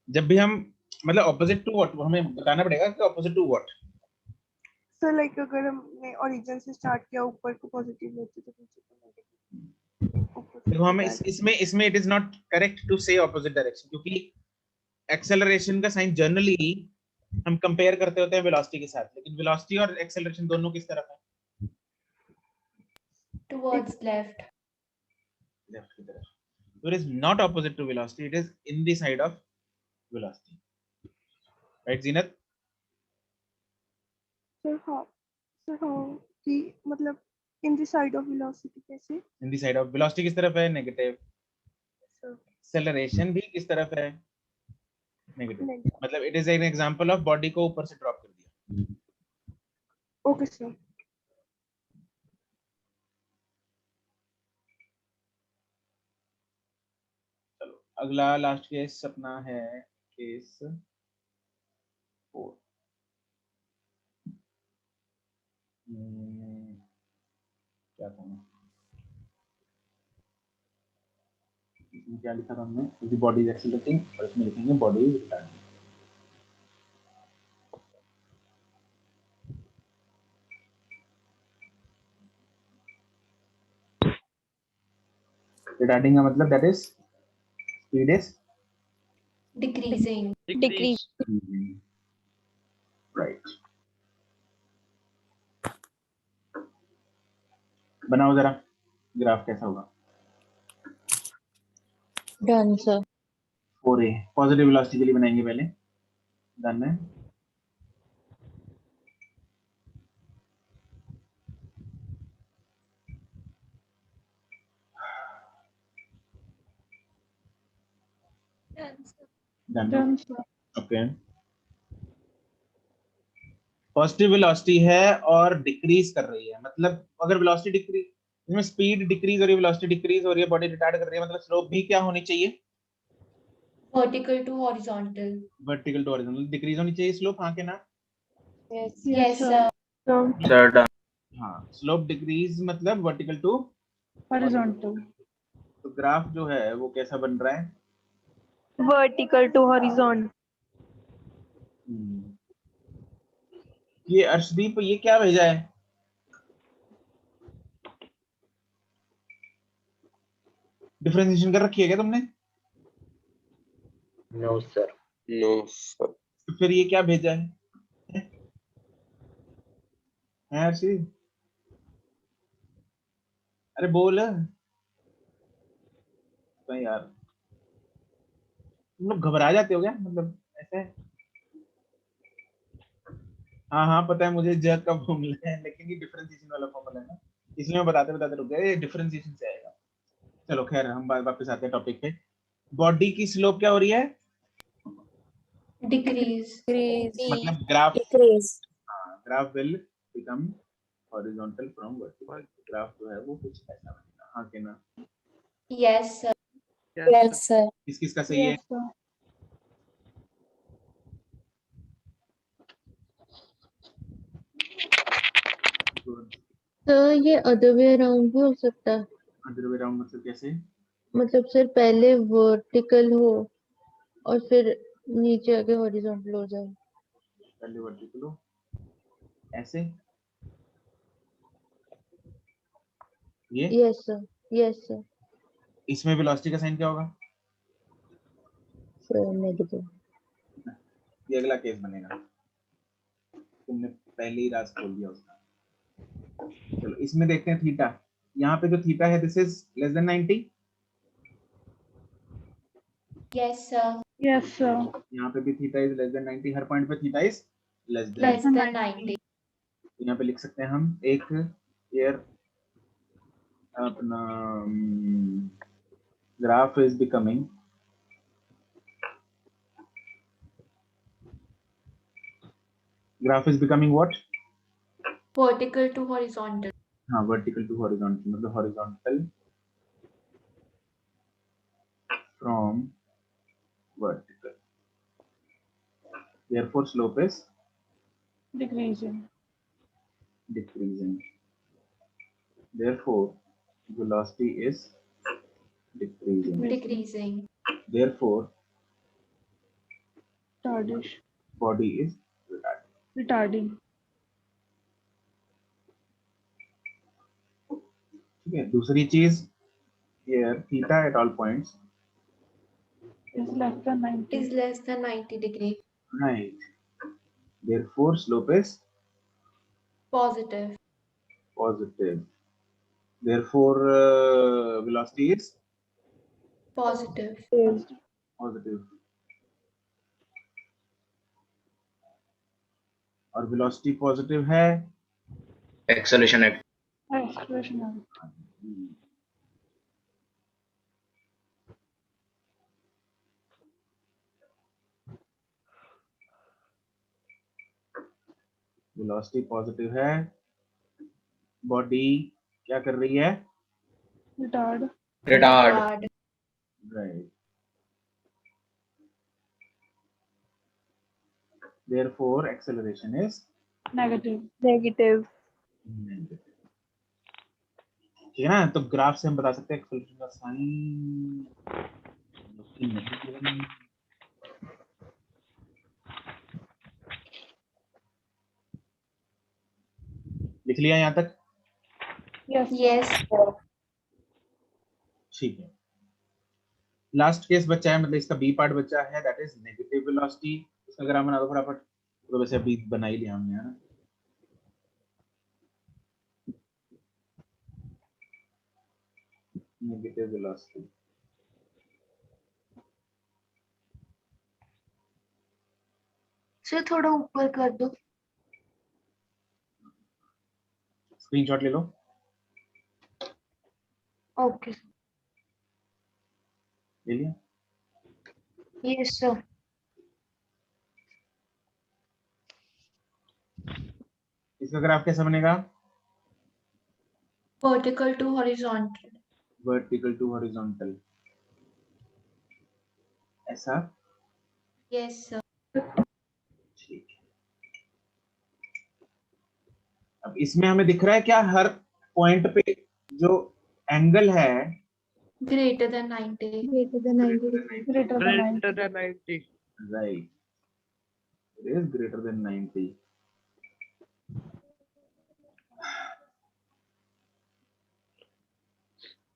जब भी हम मतलब opposite to what हमें बताना पड़ेगा कि opposite to what? So like अगर हमने origin से start किया ऊपर को positive लेते तो नीचे को negative. देखो हमें इसमें it is not correct to say opposite direction, क्योंकि acceleration का साइन जनरली हम कंपेयर करते होते हैं वेलोसिटी के साथ, लेकिन वेलोसिटी और एक्सेलरेशन दोनों किस तरफ है? Towards left. लेफ्ट की तरफ। So it is not opposite to velocity, it is in the side of velocity, right Zinat? Sir, how कि मतलब in the side of velocity कैसे? In the side of velocity किस तरफ है? Negative. Acceleration भी किस तरफ है? नेगेटिव। मतलब it is an example of body को ऊपर से ड्रॉप कर दिया। Okay, sir. चलो अगला लास्ट केस अपना है केस 4। क्या था इसमें, क्या लिखा था हमने? द बॉडी इज एक्सेलरेटिंग और इसमें लिखेंगे बॉडी इज रिटर्निंग। रिटार्डिंग का मतलब that is speed is Decreasing. Decrease. Right. बनाओ जरा ग्राफ कैसा होगा। Done sir. 4a positive velocity के लिए बनाएंगे पहले। डन है। डन। ओके। पॉजिटिव वेलोसिटी है और डिक्रीज कर रही है, मतलब अगर वेलोसिटी डिक्रीज, इसमें स्पीड डिक्रीज हो रही है, वेलोसिटी डिक्रीज हो रही है, बॉडी रिटार्ड कर रही है, मतलब स्लोप भी क्या होनी चाहिए? Vertical to horizontal. Vertical to horizontal decrease होनी चाहिए स्लोप, हाँ के ना? Yes, sir. Sir, done. हाँ, स्लोप डिक्रीज मतलब वर्टिकल टू Horizontal. तो ग्राफ जो है वो कैसा बन रहा है? Vertical to horizontal. ये अर्शदीप ये क्या भेजा है? डिफरेंशिएशन कर रखी है क्या तुमने? No, sir. No, sir. तो फिर ये क्या भेजा है अर्शदीप? अरे बोल तो यार, तुम लोग घबरा जाते हो क्या? मतलब ऐसे? हाँ हाँ पता है मुझे जग का फॉर्मूला है, लेकिन ये डिफरेंशिएशन वाला फॉर्मूला है ना, इसलिए मैं बताते बताते रुक गया, ये डिफरेंशिएशन से आएगा। चलो खैर हम वापस आते हैं टॉपिक पे। बॉडी की स्लोप क्या हो रही है? Decrease. मतलब graph, Decrease. Graph will become horizontal from vertical. Graph जो है वो कुछ ऐसा बनेगा। हाँ कि ना? Yes sir. Yes, sir. किस किस का सही है? तो ये अदर वे अराउंड भी हो सकता है। अदर वे अराउंड मतलब कैसे? मतलब सर पहले वर्टिकल हो और फिर नीचे आके हॉरिजॉन्टल हो जाए। पहले वर्टिकल हो ऐसे, ये यस सर, यस सर। इसमें वेलोसिटी का साइन क्या होगा? Sir negative. ये अगला केस बनेगा, तुमने पहले ही राज खोल दिया उसका। चलो इसमें देखते हैं थीटा। यहाँ पे जो थीटा है this is less than 90। Yes sir. Yes sir. यहाँ पे भी थीटा इज लेस देन 90, हर पॉइंट पे theta is less than. Less than 90। यहाँ पे लिख सकते हैं हम एक एयर अपना graph is becoming what? Vertical to horizontal. हाँ, वर्टिकल टू हॉरिजॉन्टल मतलब horizontal from vertical, therefore slope is decreasing. decreasing, therefore velocity is decreasing, therefore टार्डिश। body is retarding. ठीक है। दूसरी चीज here theta at all points is less than 90। Is less than 90 degree. right, therefore slope is Positive. positive, therefore velocity is Positive. positive, और velocity positive है, Acceleration at expression. velocity positive है, body क्या कर रही है? Retard. retard. right, therefore acceleration is negative. Negative. negative। ठीक है ना? तो ग्राफ से हम बता सकते हैं एक्सेलरेशन का साइन लिख लिया यहाँ तक? Yes. ठीक है। लास्ट केस बचा है, मतलब इसका बी पार्ट बचा है, दैट इज नेगेटिव वेलोसिटी। इसका ग्राफ बना दो फटाफट। तो वैसे अभी बना ही लिया हमने, है ना? नेगेटिव वेलोसिटी सर थोड़ा ऊपर कर दो। स्क्रीनशॉट ले लो। ओके। ले लिया? Yes sir. इसका ग्राफ कैसा बनेगा? Vertical to horizontal. Vertical to horizontal, ऐसा? Yes sir. ठीक है। अब इसमें हमें दिख रहा है क्या, हर पॉइंट पे जो एंगल है greater than 90। Greater than 90। Greater than 90. Right, it is greater than 90।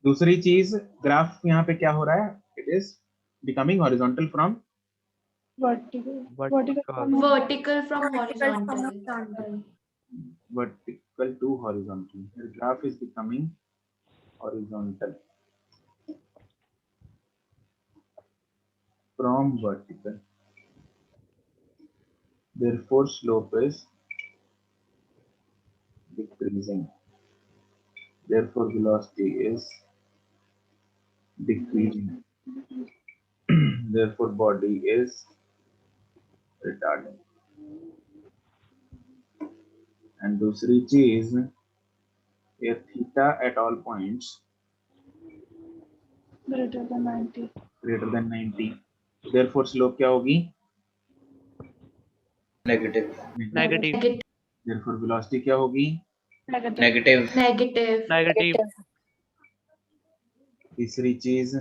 दूसरी चीज, ग्राफ यहाँ पे क्या हो रहा है? It is becoming horizontal from vertical. Vertical from horizontal. vertical to horizontal. The graph is becoming horizontal from vertical. Therefore, slope is decreasing. Therefore, velocity is decreasing. Therefore, body is retarding. And दूसरी चीज where theta at all points greater than 90. greater than 90. Therefore slope क्या होगी? Negative. Negative. Therefore velocity क्या होगी? Negative. Negative. तीसरी चीज,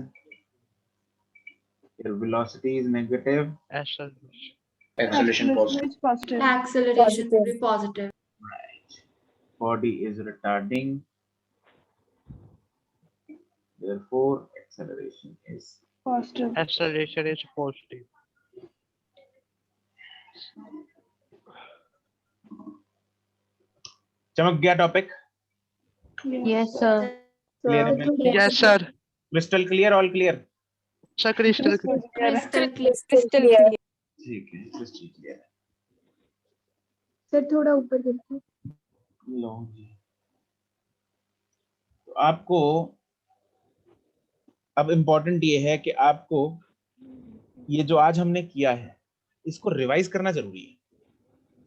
your velocity is negative, Acceleration. Acceleration positive. is positive. Acceleration will be positive. right? Body is retarding, therefore acceleration is Positive. Acceleration is positive. चमक गया topic? Yes, sir. Clear? Yes, sir. Crystal clear? All clear? Sir, crystal. Crystal clear. ठीक है, crystal clear. Sir थोड़ा ऊपर करके लो जी। तो आपको अब इम्पोर्टेंट ये है कि आपको ये जो आज हमने किया है इसको रिवाइज करना जरूरी है,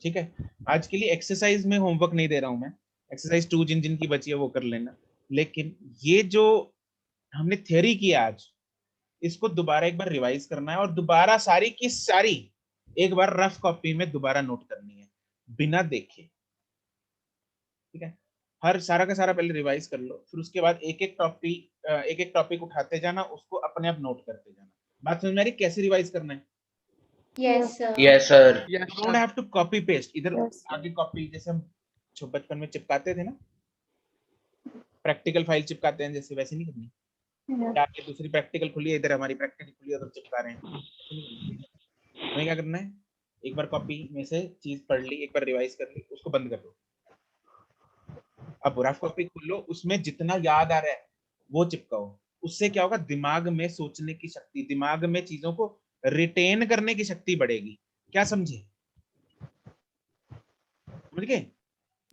ठीक है? आज के लिए एक्सरसाइज में होमवर्क नहीं दे रहा हूं मैं, एक्सरसाइज 2 जिन जिन की बची है वो कर लेना, लेकिन ये जो हमने थ्योरी किया आज इसको दोबारा एक बार रिवाइज करना है और दोबारा सारी की सारी एक बार रफ कॉपी में दोबारा नोट करनी है बिना देखे, ठीक है? हर सारा का सारा पहले रिवाइज कर लो, फिर उसके बाद एक एक टॉपिक उठाते जाना, उसको अपने आप नोट करते जाना। बात समझ में आ रही कैसे रिवाइज करना है? Yes, sir. Yes, sir. Yes, You don't sir. have to copy paste, इधर Yes. आगे कॉपी जैसे हम बचपन में चिपकाते थे ना, प्रैक्टिकल फाइल चिपकाते हैं जैसे, वैसे नहीं करनी। क्या आपकी दूसरी प्रैक्टिकल खुली है, इधर हमारी प्रैक्टिकल खुली है, उधर चिपका रहे हैं, हमें क्या करना है? एक बार कॉपी में से चीज पढ़ ली, एक बार रिवाइज कर ली, उसको बंद कर दो। अब रफ कॉपी खोल लो, उसमें जितना याद आ रहा है वो चिपकाओ। उससे क्या होगा? दिमाग में सोचने की शक्ति, दिमाग में चीजों को रिटेन करने की शक्ति बढ़ेगी। क्या समझे? समझ गए?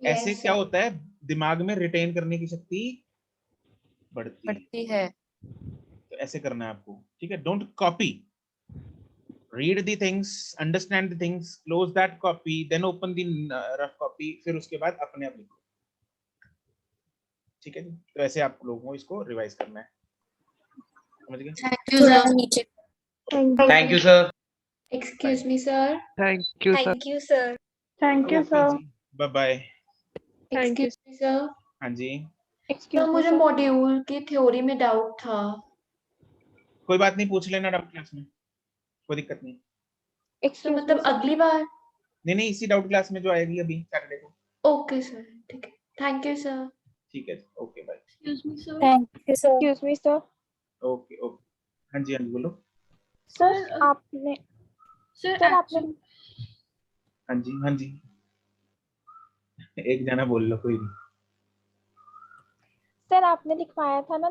ऐसे क्या होता है? दिमाग में रिटेन करने की शक्ति बढ़ती है। तो ऐसे करना है आपको, ठीक है? Don't copy, read the things, understand the things, close that copy, then open the rough copy, फिर उसके बाद अपने आप लिखो, ठीक है जी? तो ऐसे आप लोगों को इसको रिवाइज करना है, समझ गए? Thank you, sir. Thank you, sir. Excuse me, sir. Thank you, sir. you, sir. Thank you, sir. Bye bye. Excuse me, sir. हाँ जी, तो मुझे मॉड्यूल की थ्योरी में डाउट था। कोई बात नहीं, पूछ लेना डाउट क्लास में, कोई दिक्कत नहीं। तो मतलब अगली बार? नहीं, इसी डाउट क्लास में जो आएगी अभी सैटरडे को। ओके सर, ठीक है। Thank you sir. ठीक है, okay bye. Excuse me, sir. Okay okay, हाँ जी बोलो। सर आपने हाँ जी एक जना बोल लो, कोई नहीं। सर आपने लिखवाया था ना